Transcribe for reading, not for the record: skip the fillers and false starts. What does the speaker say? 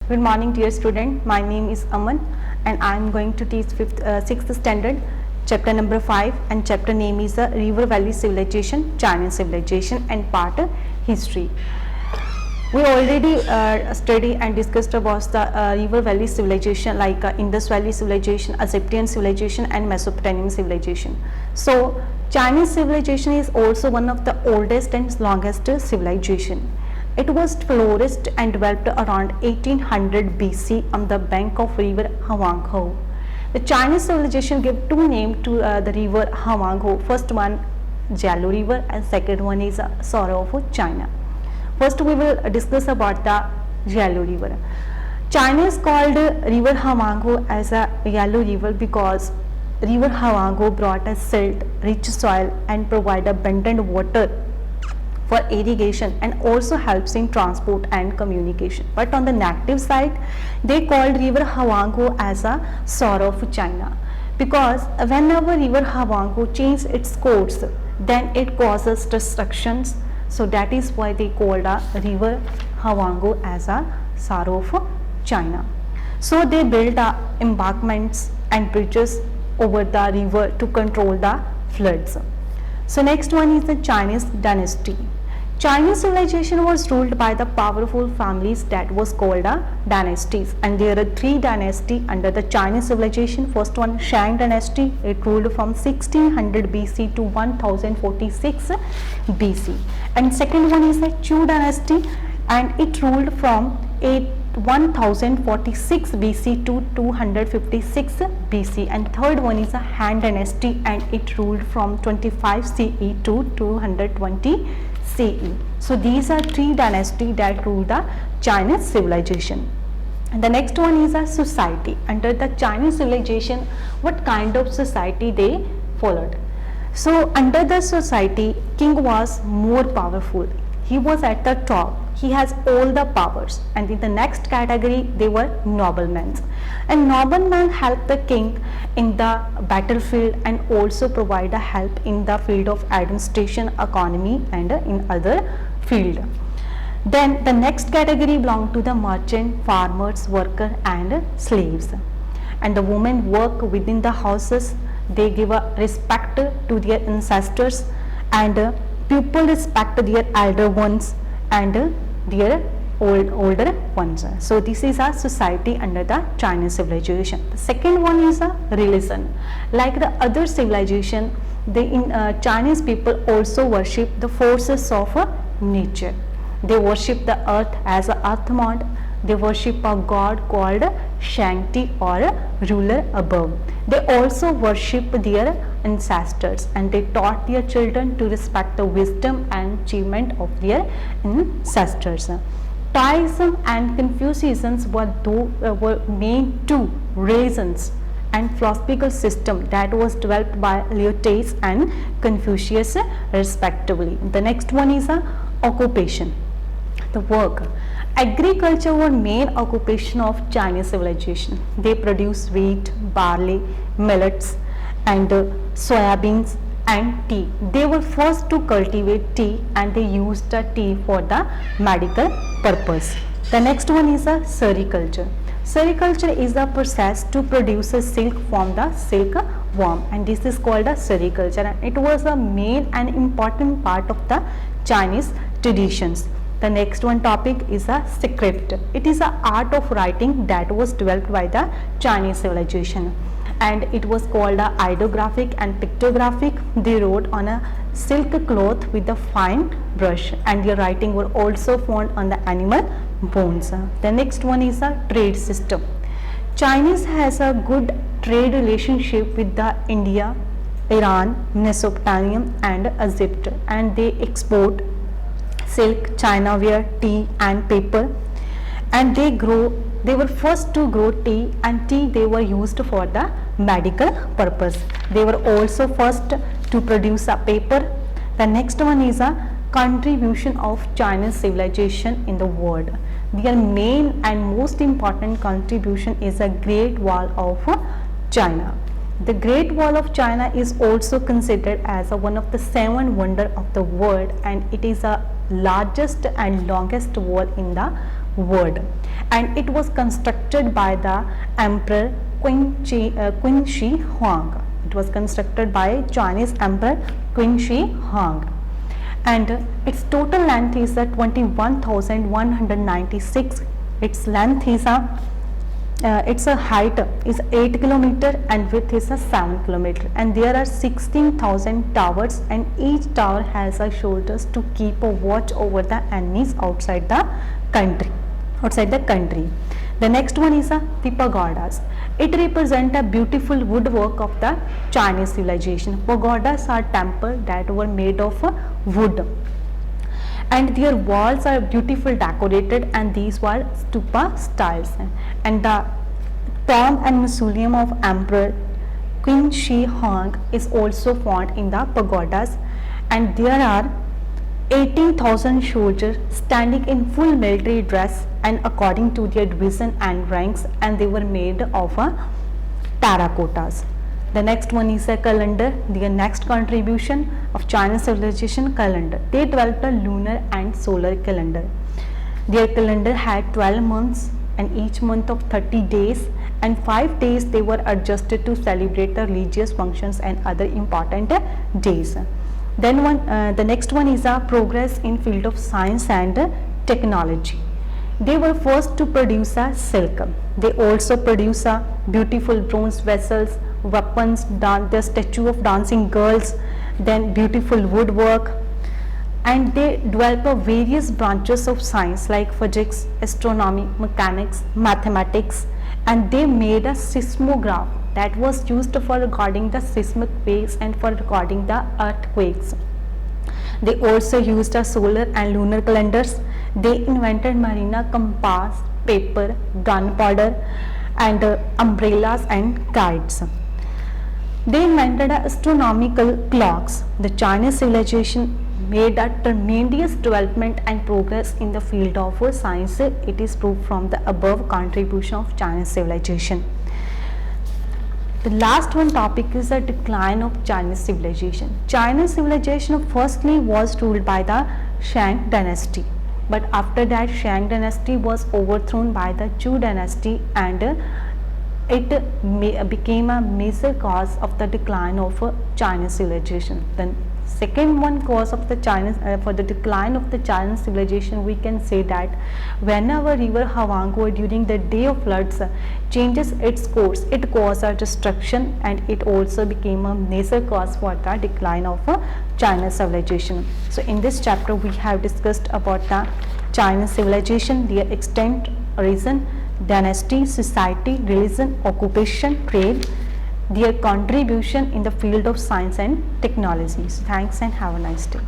Good morning dear student, my name is Aman and I am going to teach 6th standard chapter number 5 and chapter name is River Valley Civilization, Chinese Civilization and part History. We already studied and discussed about the River Valley Civilization like Indus Valley Civilization, Egyptian Civilization and Mesopotamian Civilization. So Chinese civilization is also one of the oldest and longest civilization. It was flourished and developed around 1800 BC on the bank of river Huanghe. The Chinese civilization gave two names to the river Huanghe. First one Jialu River and second one is Sorrow of China. First we will discuss about the Jialu River. China is called river Huanghe as a yellow river because river Huanghe brought a silt, rich soil and provide abundant water for irrigation and also helps in transport and communication. But on the negative side, they called river Huanghe as a sorrow of China because whenever river Huanghe changes its course, then it causes destructions. So that is why they called a river Huanghe as a sorrow of China. So they built embankments and bridges over the river to control the floods. So next one is the Chinese dynasty. Chinese civilization was ruled by the powerful families that was called dynasties, and there are three dynasties under the Chinese civilization. First one Shang dynasty, it ruled from 1600 BC to 1046 BC, and second one is the Chu dynasty and it ruled from 1046 BC to 256 BC, and third one is a Han dynasty and it ruled from 25 CE to 220 CE. So these are three dynasties that rule the Chinese civilization. And the next one is a society. Under the Chinese civilization, what kind of society they followed? So under the society, king was more powerful. He was at the top. He has all the powers. And in the next category, they were noblemen. And noblemen help the king in the battlefield and also provide a help in the field of administration, economy and in other field. Then the next category belong to the merchant, farmers, worker and slaves. And the women work within the houses. They give a respect to their ancestors and people respect their elder ones and their older ones. So this is a society under the Chinese civilization. The second one is a religion. Like the other civilization, Chinese people also worship the forces of nature. They worship the earth as a earth god. They worship a god called Shangti or a ruler above. They also worship their ancestors and they taught their children to respect the wisdom and achievement of their ancestors. Taoism and Confucianism were main two religions and philosophical system that was developed by Laotais and Confucius respectively. The next one is occupation, the work. Agriculture was main occupation of Chinese civilization. They produce wheat, barley, millets and soybeans and tea. They were first to cultivate tea and they used the tea for the medical purpose. The next one is a sericulture. Sericulture is the process to produce a silk from the silkworm and this is called a sericulture, and it was a main and important part of the Chinese traditions. The next one topic is a script. It is an art of writing that was developed by the Chinese civilization and it was called ideographic and pictographic. They wrote on a silk cloth with a fine brush and their writing were also found on the animal bones. The next one is a trade system. Chinese has a good trade relationship with the India, Iran, Mesopotamia and Egypt, and they export silk, china ware, tea and paper, and they were first to grow tea, and tea they were used for the medical purpose. They were also first to produce a paper. The next one is a contribution of Chinese civilization in the world. Their main and most important contribution is a Great Wall of China. The Great Wall of China is also considered as one of the 7 wonders of the world, and it is the largest and longest wall in the world, and it was constructed by the Emperor Qin Shi Huang. It was constructed by Chinese Emperor Qin Shi Huang, and its total length is 21,196. Its length is its height is 8 kilometer and width is 7 kilometer, and there are 16,000 towers, and each tower has shoulders to keep a watch over the enemies outside the country. The next one is the pagodas. It represents a beautiful woodwork of the Chinese civilization. Pagodas are temples that were made of wood, and their walls are beautifully decorated, and these were stupa styles. And the tomb and mausoleum of Emperor Qin Shi Huang is also found in the pagodas, and there are 18,000 soldiers standing in full military dress and according to their division and ranks, and they were made of terracottas. The next one is a calendar. The next contribution of Chinese civilization, calendar. They developed a lunar and solar calendar. Their calendar had 12 months and each month of 30 days, and 5 days they were adjusted to celebrate the religious functions and other important days. Then the next one is a progress in field of science and technology. They were first to produce a silk. They also produce a beautiful bronze vessels, weapons, the statue of dancing girls, then beautiful woodwork, and they develop various branches of science like physics, astronomy, mechanics, mathematics, and they made a seismograph that was used for recording the seismic waves and for recording the earthquakes. They also used a solar and lunar calendars. They invented marina compass, paper, gunpowder, and umbrellas and kites. They invented astronomical clocks. The Chinese civilization made a tremendous development and progress in the field of science. It is proved from the above contribution of Chinese civilization. The last one topic is the decline of Chinese civilization. Chinese civilization firstly was ruled by the Shang dynasty, but after that Shang dynasty was overthrown by the Zhou dynasty, and it became a major cause of the decline of Chinese civilization. Then second one cause of the Chinese for the decline of the Chinese civilization, we can say that whenever river Huanghe during the day of floods changes its course, it causes a destruction, and it also became a major cause for the decline of Chinese civilization. So in this chapter we have discussed about the Chinese civilization, their extent, origin, dynasty, society, religion, occupation, trade, their contribution in the field of science and technologies. Thanks and have a nice day.